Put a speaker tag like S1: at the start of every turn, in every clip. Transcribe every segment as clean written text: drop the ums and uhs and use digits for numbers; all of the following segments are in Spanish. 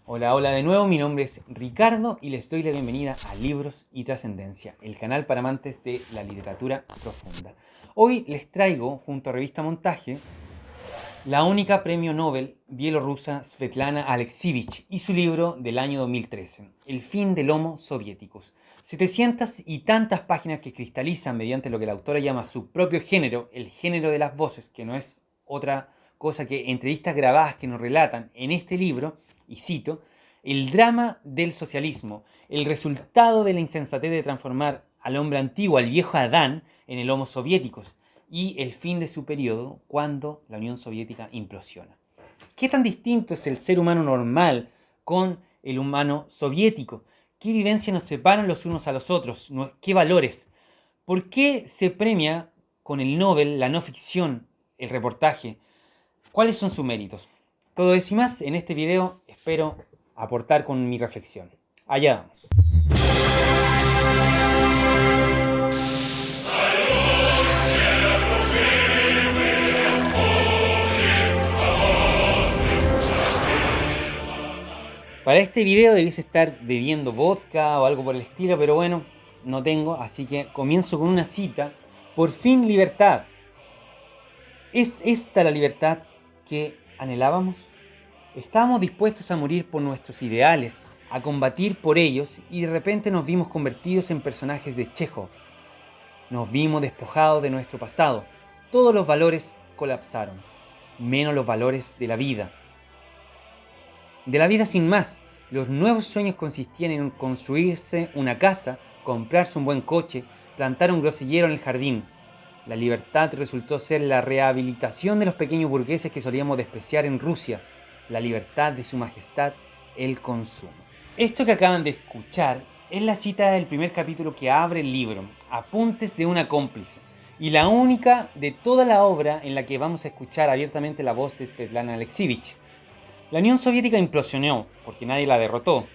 S1: Hola, hola de nuevo, mi nombre es Ricardo y les doy la bienvenida a Libros y Trascendencia, el canal para amantes de la literatura profunda. Hoy les traigo, junto a Revista Montaje, la única premio Nobel bielorrusa Svetlana Alexievich y su libro del año 2013, El fin del Homo Soviéticus. 700 y tantas páginas que cristalizan mediante lo que la autora llama su propio género, el género de las voces, que no es otra cosa que entrevistas grabadas que nos relatan en este libro, y cito, el drama del socialismo, el resultado de la insensatez de transformar al hombre antiguo, al viejo Adán, en el Homo Soviéticus, y el fin de su periodo cuando la Unión Soviética implosiona. ¿Qué tan distinto es el ser humano normal con el humano soviético? ¿Qué vivencias nos separan los unos a los otros? ¿Qué valores? ¿Por qué se premia con el Nobel la no ficción, el reportaje? ¿Cuáles son sus méritos? Todo eso y más en este video espero aportar con mi reflexión. Allá vamos. Para este video debiese estar bebiendo vodka o algo por el estilo, pero bueno, no tengo, así que comienzo con una cita. Por fin libertad. ¿Es esta la libertad que anhelábamos? Estábamos dispuestos a morir por nuestros ideales, a combatir por ellos, y de repente nos vimos convertidos en personajes de Chekhov. Nos vimos despojados de nuestro pasado. Todos los valores colapsaron, menos los valores de la vida. De la vida sin más. Los nuevos sueños consistían en construirse una casa, comprarse un buen coche, plantar un grosellero en el jardín. La libertad resultó ser la rehabilitación de los pequeños burgueses que solíamos despreciar en Rusia. La libertad de su majestad, el consumo. Esto que acaban de escuchar es la cita del primer capítulo que abre el libro, Apuntes de una cómplice, y la única de toda la obra en la que vamos a escuchar abiertamente la voz de Svetlana Alexievich. La Unión Soviética implosionó, porque nadie la derrotó.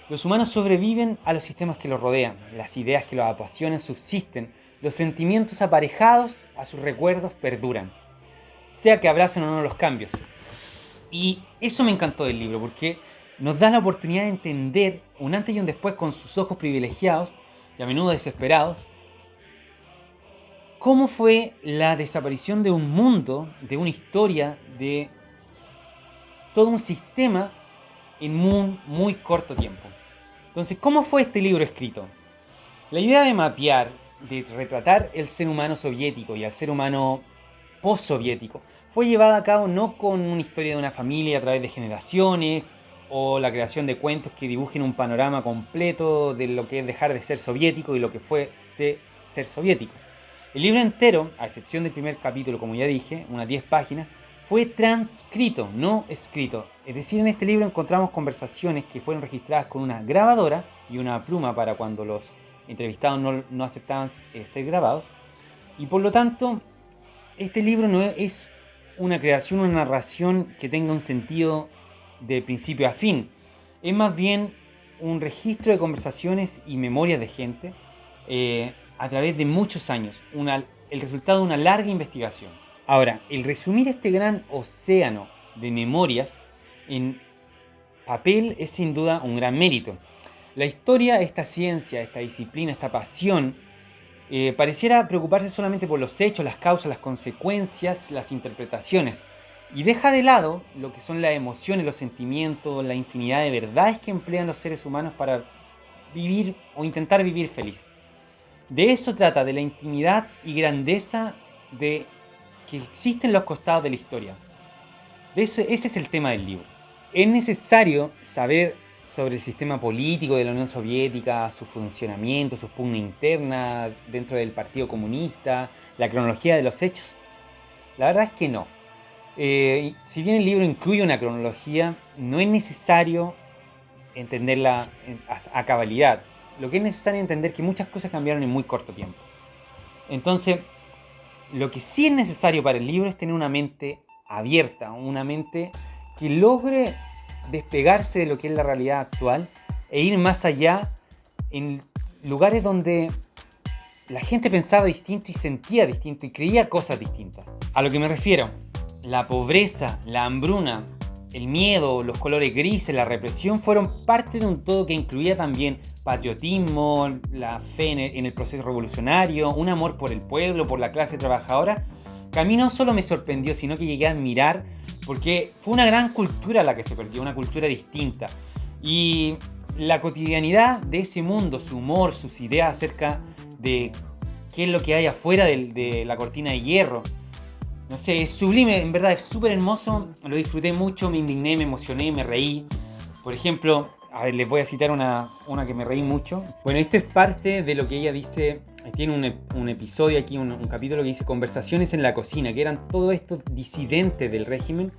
S1: Los humanos sobreviven a los sistemas que los rodean, las ideas que los apasionan subsisten, los sentimientos aparejados a sus recuerdos perduran, sea que abracen o no los cambios. Y eso me encantó del libro, porque nos da la oportunidad de entender un antes y un después con sus ojos privilegiados, y a menudo desesperados, cómo fue la desaparición de un mundo, de una historia, de todo un sistema en muy corto tiempo. Entonces, ¿cómo fue este libro escrito? La idea de mapear, de retratar el ser humano soviético y al ser humano postsoviético fue llevada a cabo no con una historia de una familia a través de generaciones o la creación de cuentos que dibujen un panorama completo de lo que es dejar de ser soviético y lo que fue ser soviético. El libro entero, a excepción del primer capítulo, como ya dije, unas 10 páginas, fue transcrito, no escrito. Es decir, en este libro encontramos conversaciones que fueron registradas con una grabadora y una pluma para cuando los entrevistados no aceptaban ser grabados. Y por lo tanto, este libro no es una creación, una narración que tenga un sentido de principio a fin. Es más bien un registro de conversaciones y memorias de gente a través de muchos años. El resultado de una larga investigación. Ahora, el resumir este gran océano de memorias en papel es sin duda un gran mérito. La historia, esta ciencia, esta disciplina, esta pasión, pareciera preocuparse solamente por los hechos, las causas, las consecuencias, las interpretaciones, y deja de lado lo que son las emociones, los sentimientos, la infinidad de verdades que emplean los seres humanos para vivir o intentar vivir feliz. De eso trata, de la intimidad y grandeza de que existen los costados de la historia. Ese es el tema del libro. Es necesario saber sobre el sistema político de la Unión Soviética, su funcionamiento, sus pugnas internas dentro del Partido Comunista, la cronología de los hechos. La verdad es que no. Si bien el libro incluye una cronología, no es necesario entenderla a cabalidad. Lo que es necesario entender es que muchas cosas cambiaron en muy corto tiempo. Entonces, lo que sí es necesario para el libro es tener una mente abierta, una mente que logre despegarse de lo que es la realidad actual e ir más allá en lugares donde la gente pensaba distinto y sentía distinto y creía cosas distintas. A lo que me refiero, la pobreza, la hambruna el miedo, los colores grises, la represión fueron parte de un todo que incluía también patriotismo, la fe en el proceso revolucionario, un amor por el pueblo, por la clase trabajadora, que a mí no solo me sorprendió, sino que llegué a admirar, porque fue una gran cultura la que se perdió, una cultura distinta. Y la cotidianidad de ese mundo, su humor, sus ideas acerca de qué es lo que hay afuera de la cortina de hierro, no sé, es sublime, en verdad, es súper hermoso, lo disfruté mucho, me indigné, me emocioné, me reí. Por ejemplo, a ver, les voy a citar una que me reí mucho. Bueno, esto es parte de lo que ella dice, tiene un episodio aquí, un capítulo que dice Conversaciones en la cocina, que eran todos estos disidentes del régimen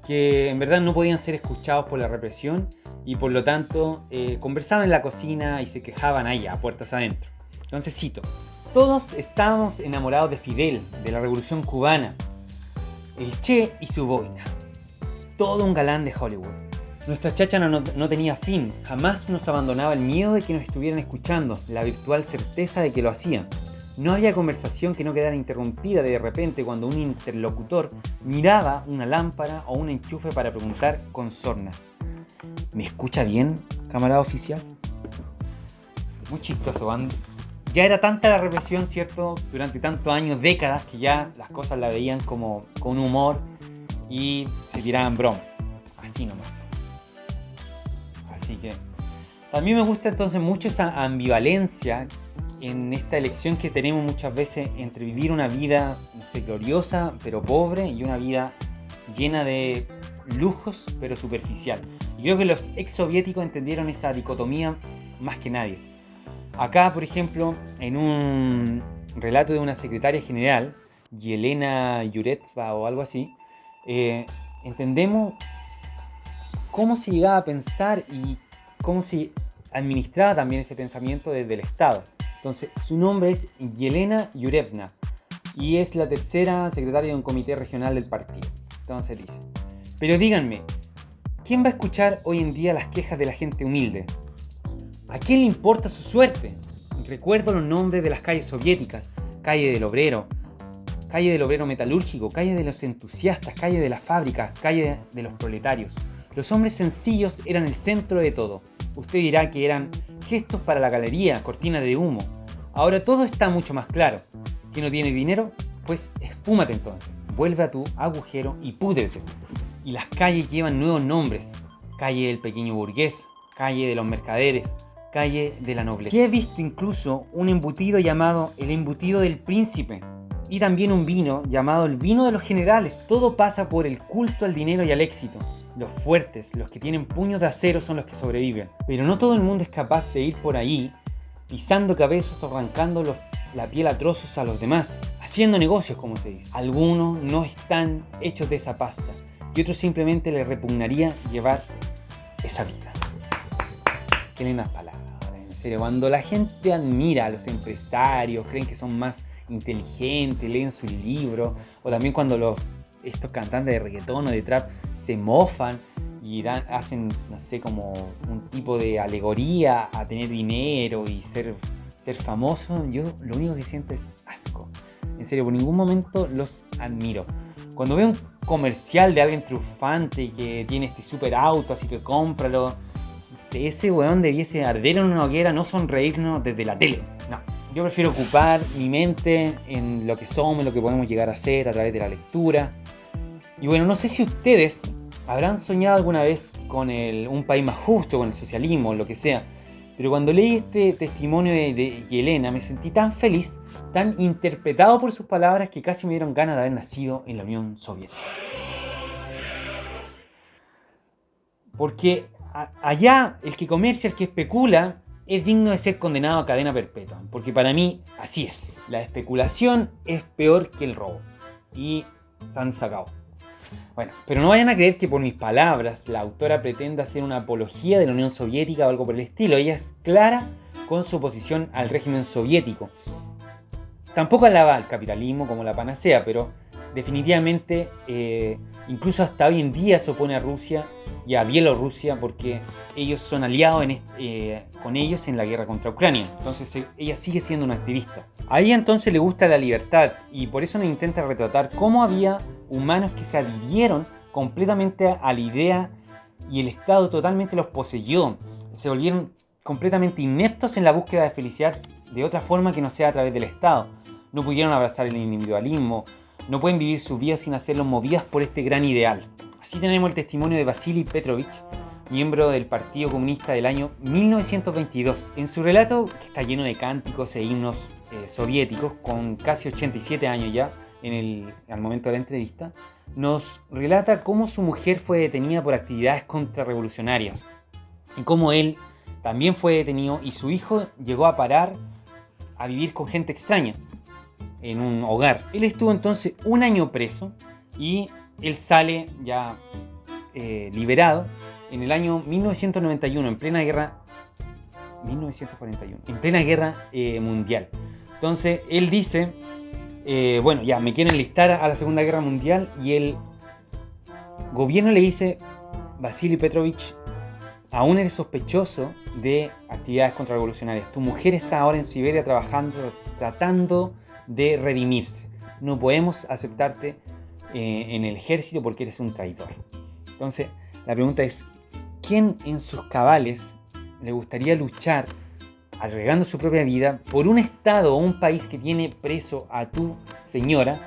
S1: que en verdad no podían ser escuchados por la represión y por lo tanto conversaban en la cocina y se quejaban allá, a puertas adentro. Entonces cito, todos estábamos enamorados de Fidel, de la Revolución Cubana, el Che y su boina. Todo un galán de Hollywood. Nuestra cháchara no tenía fin. Jamás nos abandonaba el miedo de que nos estuvieran escuchando, la virtual certeza de que lo hacían. No había conversación que no quedara interrumpida de repente cuando un interlocutor miraba una lámpara o un enchufe para preguntar con sorna: ¿me escucha bien, camarada oficial? Muy chistoso, ¿eh? Ya era tanta la represión, ¿cierto? Durante tantos años, décadas, que ya las cosas la veían como con humor y se tiraban bromas. Así nomás. Así que también me gusta entonces mucho esa ambivalencia en esta elección que tenemos muchas veces entre vivir una vida, no sé, gloriosa pero pobre y una vida llena de lujos pero superficial. Y creo que los ex soviéticos entendieron esa dicotomía más que nadie. Acá, por ejemplo, en un relato de una secretaria general, Yelena Yureva o algo así, entendemos cómo se llegaba a pensar y cómo se administraba también ese pensamiento desde el Estado. Entonces, su nombre es Yelena Yurevna y es la tercera secretaria de un comité regional del partido. Entonces dice, pero díganme, ¿quién va a escuchar hoy en día las quejas de la gente humilde? ¿A quién le importa su suerte? Recuerdo los nombres de las calles soviéticas: calle del obrero metalúrgico, calle de los entusiastas, calle de las fábricas, calle de los proletarios. Los hombres sencillos eran el centro de todo. Usted dirá que eran gestos para la galería, cortinas de humo. Ahora todo está mucho más claro. ¿Que no tiene dinero? Pues esfúmate entonces. Vuelve a tu agujero y púdrete. Y las calles llevan nuevos nombres: calle del pequeño burgués, calle de los mercaderes, calle de la nobleza. Que he visto incluso un embutido llamado el embutido del príncipe y también un vino llamado el vino de los generales. Todo pasa por el culto al dinero y al éxito. Los fuertes, los que tienen puños de acero son los que sobreviven. Pero no todo el mundo es capaz de ir por ahí pisando cabezas o arrancando la piel a trozos a los demás, haciendo negocios, como se dice. Algunos no están hechos de esa pasta y otros simplemente les repugnaría llevar esa vida. Qué lindas palabras, en serio. Cuando la gente admira a los empresarios, creen que son más inteligentes, leen sus libros, o también cuando estos cantantes de reggaetón o de trap se mofan y hacen, no sé, como un tipo de alegoría a tener dinero y ser famoso, yo lo único que siento es asco. En serio, por ningún momento los admiro. Cuando veo un comercial de alguien triunfante que tiene este super auto, así que cómpralo, ese weón debiese arder en una hoguera, no sonreírnos desde la tele. No, yo prefiero ocupar mi mente en lo que somos, lo que podemos llegar a ser a través de la lectura. Y bueno, no sé si ustedes habrán soñado alguna vez con un país más justo, con el socialismo, lo que sea. Pero cuando leí este testimonio de Yelena, me sentí tan feliz, tan interpretado por sus palabras, que casi me dieron ganas de haber nacido en la Unión Soviética. Porque allá el que comercia, el que especula, es digno de ser condenado a cadena perpetua. Porque para mí así es. La especulación es peor que el robo. Y se han sacado. Bueno, pero no vayan a creer que por mis palabras la autora pretenda hacer una apología de la Unión Soviética o algo por el estilo. Ella es clara con su oposición al régimen soviético. Tampoco alaba al capitalismo como la panacea, pero definitivamente incluso hasta hoy en día se opone a Rusia y a Bielorrusia porque ellos son aliados con ellos en la guerra contra Ucrania. Entonces ella sigue siendo una activista. A ella entonces le gusta la libertad y por eso nos intenta retratar cómo había humanos que se adhirieron completamente a la idea y el Estado totalmente los poseyó. Se volvieron completamente ineptos en la búsqueda de felicidad de otra forma que no sea a través del Estado. No pudieron abrazar el individualismo, no pueden vivir su vida sin hacerlo movidas por este gran ideal. Así tenemos el testimonio de Vasily Petrovich, miembro del Partido Comunista del año 1922. En su relato, que está lleno de cánticos e himnos soviéticos, con casi 87 años ya, al momento de la entrevista, nos relata cómo su mujer fue detenida por actividades contrarrevolucionarias y cómo él también fue detenido y su hijo llegó a parar a vivir con gente extraña en un hogar. Él estuvo entonces 1 año preso y él sale ya liberado en el año 1991, en plena guerra 1941, en plena guerra mundial. Entonces él dice, bueno, ya me quieren enlistar a la Segunda Guerra Mundial, y el gobierno le dice: Vasily Petrovich, aún eres sospechoso de actividades contrarrevolucionarias. Tu mujer está ahora en Siberia trabajando, tratando de redimirse. No podemos aceptarte en el ejército porque eres un traidor. Entonces, la pregunta es: ¿quién en sus cabales le gustaría luchar, arriesgando su propia vida, por un estado o un país que tiene preso a tu señora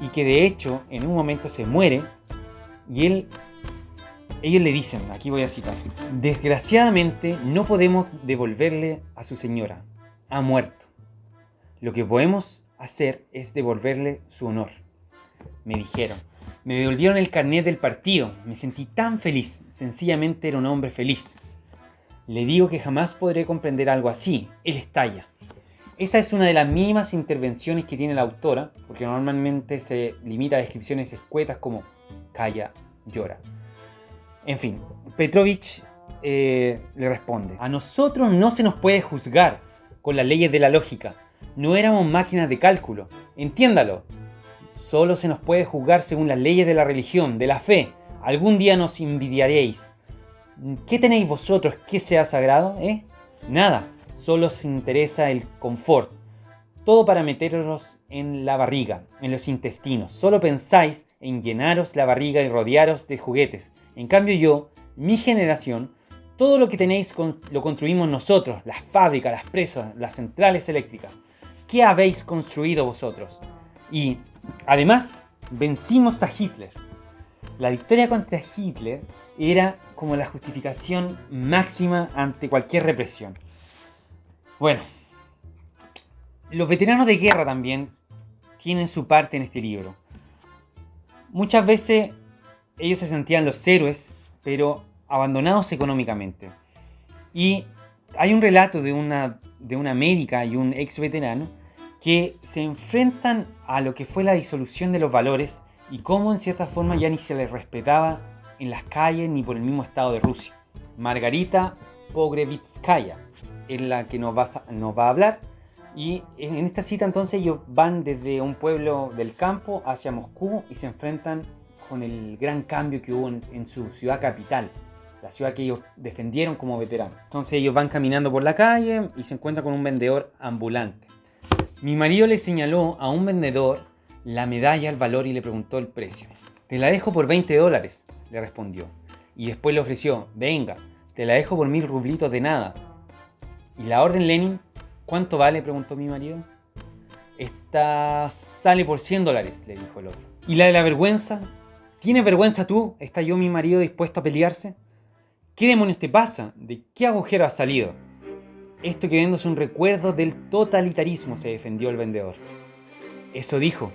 S1: y que de hecho en un momento se muere? Y ellos le dicen, aquí voy a citar: desgraciadamente no podemos devolverle a su señora, ha muerto. Lo que podemos hacer es devolverle su honor. Me dijeron, me devolvieron el carnet del partido, me sentí tan feliz, sencillamente era un hombre feliz. Le digo que jamás podré comprender algo así, él estalla. Esa es una de las mínimas intervenciones que tiene la autora, porque normalmente se limita a descripciones escuetas como calla, llora. En fin, Petrovich le responde: a nosotros no se nos puede juzgar con las leyes de la lógica, no éramos máquinas de cálculo, entiéndalo. Solo se nos puede juzgar según las leyes de la religión, de la fe. Algún día nos envidiaréis. ¿Qué tenéis vosotros que sea sagrado? Nada, solo os interesa el confort. Todo para meteros en la barriga, en los intestinos. Solo pensáis en llenaros la barriga y rodearos de juguetes. En cambio yo, mi generación, todo lo que tenéis lo construimos nosotros. Las fábricas, las presas, las centrales eléctricas. ¿Qué habéis construido vosotros? Y además, vencimos a Hitler. La victoria contra Hitler era como la justificación máxima ante cualquier represión. Bueno, los veteranos de guerra también tienen su parte en este libro. Muchas veces ellos se sentían los héroes, pero abandonados económicamente. Y hay un relato de una médica y un ex veterano que se enfrentan a lo que fue la disolución de los valores y cómo en cierta forma ya ni se les respetaba en las calles ni por el mismo Estado de Rusia. Margarita Pogrevitskaya es la que nos va a hablar, y en esta cita entonces ellos van desde un pueblo del campo hacia Moscú y se enfrentan con el gran cambio que hubo en su ciudad capital, la ciudad que ellos defendieron como veteranos. Entonces ellos van caminando por la calle y se encuentran con un vendedor ambulante. Mi marido le señaló a un vendedor la medalla al valor y le preguntó el precio. Te la dejo por $20, le respondió. Y después le ofreció, venga, te la dejo por 1000 rublitos de nada. ¿Y la orden Lenin cuánto vale?, preguntó mi marido. Esta sale por $100, le dijo el otro. ¿Y la de la vergüenza? ¿Tienes vergüenza tú?, estalló mi marido dispuesto a pelearse. ¿Qué demonios te pasa? ¿De qué agujero has salido? Esto que vendo es un recuerdo del totalitarismo, se defendió el vendedor. Eso dijo,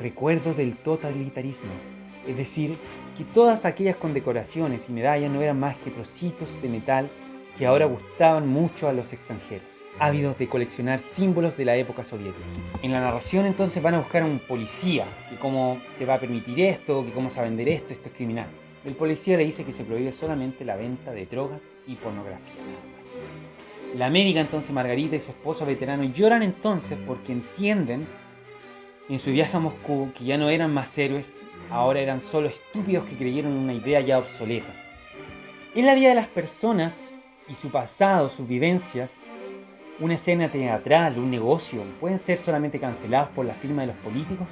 S1: recuerdo del totalitarismo. Es decir, que todas aquellas condecoraciones y medallas no eran más que trocitos de metal que ahora gustaban mucho a los extranjeros, ávidos de coleccionar símbolos de la época soviética. En la narración entonces van a buscar a un policía, que cómo se va a permitir esto, que cómo se va a vender esto es criminal. El policía le dice que se prohíbe solamente la venta de drogas y pornografía, nada más. La médica entonces, Margarita, y su esposo veterano lloran entonces porque entienden en su viaje a Moscú que ya no eran más héroes, ahora eran solo estúpidos que creyeron en una idea ya obsoleta. En la vida de las personas y su pasado, sus vivencias, una escena teatral, un negocio, pueden ser solamente cancelados por la firma de los políticos.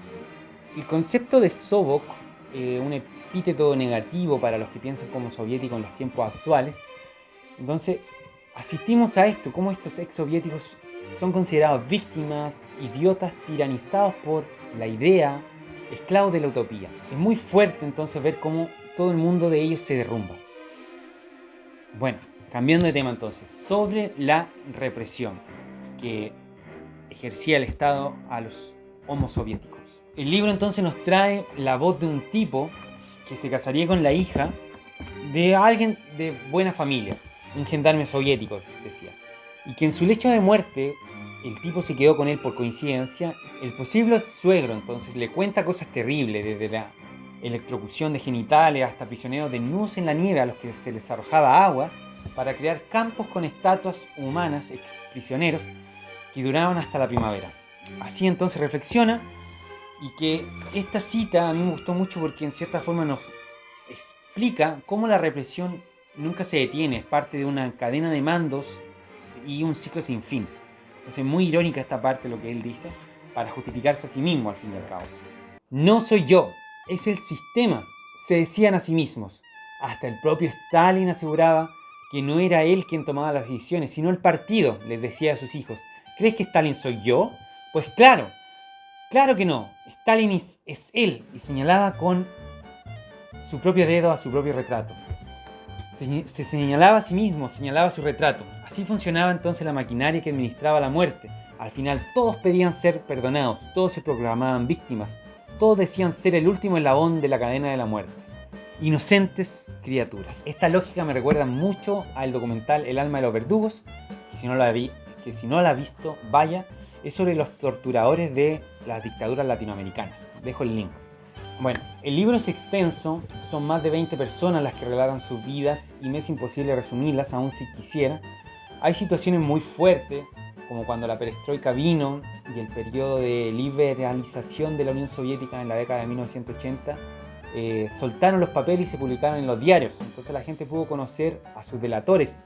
S1: El concepto de Sobok, un epíteto negativo para los que piensan como soviéticos en los tiempos actuales. Entonces, asistimos a esto, cómo estos ex soviéticos son considerados víctimas, idiotas, tiranizados por la idea, esclavos de la utopía. Es muy fuerte entonces ver cómo todo el mundo de ellos se derrumba. Bueno, cambiando de tema entonces, sobre la represión que ejercía el Estado a los homo soviéticos. El libro entonces nos trae la voz de un tipo que se casaría con la hija de alguien de buena familia, un gendarme soviético, decía, y que en su lecho de muerte el tipo se quedó con él por coincidencia. El posible suegro entonces le cuenta cosas terribles, desde la electrocución de genitales hasta prisioneros desnudos en la nieve a los que se les arrojaba agua para crear campos con estatuas humanas, ex prisioneros, que duraban hasta la primavera. Así entonces reflexiona, y que esta cita a mí me gustó mucho porque en cierta forma nos explica cómo la represión nunca se detiene, es parte de una cadena de mandos y un ciclo sin fin. Entonces, muy irónica esta parte de lo que él dice, para justificarse a sí mismo al fin y al cabo. No soy yo, es el sistema, se decían a sí mismos. Hasta el propio Stalin aseguraba que no era él quien tomaba las decisiones, sino el partido, les decía a sus hijos. ¿Crees que Stalin soy yo? Pues claro, claro que no. Stalin es él, y señalaba con su propio dedo a su propio retrato. Se señalaba a sí mismo, señalaba su retrato. Así funcionaba entonces la maquinaria que administraba la muerte. Al final todos pedían ser perdonados, todos se proclamaban víctimas, todos decían ser el último eslabón de la cadena de la muerte. Inocentes criaturas. Esta lógica me recuerda mucho al documental El alma de los verdugos, que si no lo ha visto, vaya, es sobre los torturadores de las dictaduras latinoamericanas. Dejo el link. Bueno, el libro es extenso, son más de 20 personas las que relatan sus vidas y me es imposible resumirlas, aun si quisiera. Hay situaciones muy fuertes, como cuando la perestroika vino y el periodo de liberalización de la Unión Soviética en la década de 1980, soltaron los papeles y se publicaron en los diarios. Entonces la gente pudo conocer a sus delatores,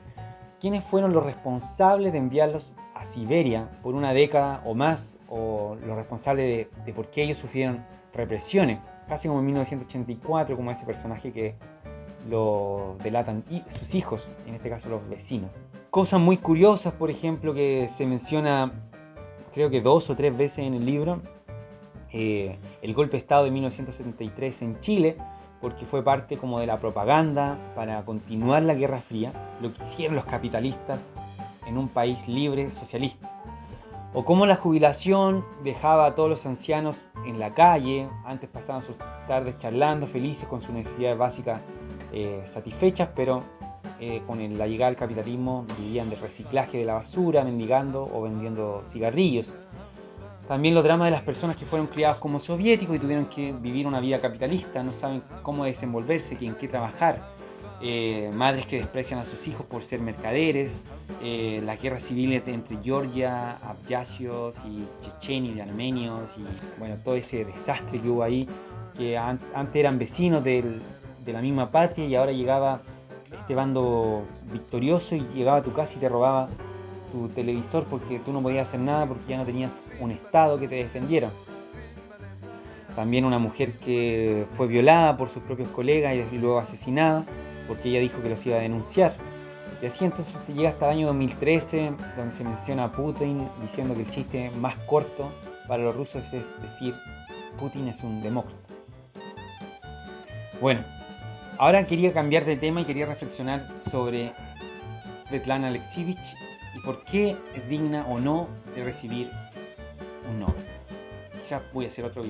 S1: quienes fueron los responsables de enviarlos a Siberia por una década o más, o los responsables de por qué ellos sufrieron represiones, casi como en 1984, como ese personaje que lo delatan y sus hijos, en este caso los vecinos. Cosas muy curiosas, por ejemplo, que se menciona creo que 2 o 3 veces en el libro, el golpe de Estado de 1973 en Chile, porque fue parte como de la propaganda para continuar la Guerra Fría, lo que hicieron los capitalistas en un país libre socialista. O cómo la jubilación dejaba a todos los ancianos en la calle, antes pasaban sus tardes charlando, felices con sus necesidades básicas satisfechas, pero con la llegada del capitalismo vivían del reciclaje de la basura, mendigando o vendiendo cigarrillos. También los dramas de las personas que fueron criados como soviéticos y tuvieron que vivir una vida capitalista, no saben cómo desenvolverse, en qué trabajar. Madres que desprecian a sus hijos por ser mercaderes, la guerra civil entre Georgia, abjasios y chechenios y armenios, y bueno, todo ese desastre que hubo ahí, que antes eran vecinos de la misma patria, y ahora llegaba este bando victorioso y llegaba a tu casa y te robaba tu televisor porque tú no podías hacer nada porque ya no tenías un estado que te defendiera. También una mujer que fue violada por sus propios colegas y luego asesinada porque ella dijo que los iba a denunciar. Y así entonces se llega hasta el año 2013, donde se menciona a Putin diciendo que el chiste más corto para los rusos es decir Putin es un demócrata. Bueno, ahora quería cambiar de tema y quería reflexionar sobre Svetlana Alexievich y por qué es digna o no de recibir un Nobel. Quizás voy a hacer otro video.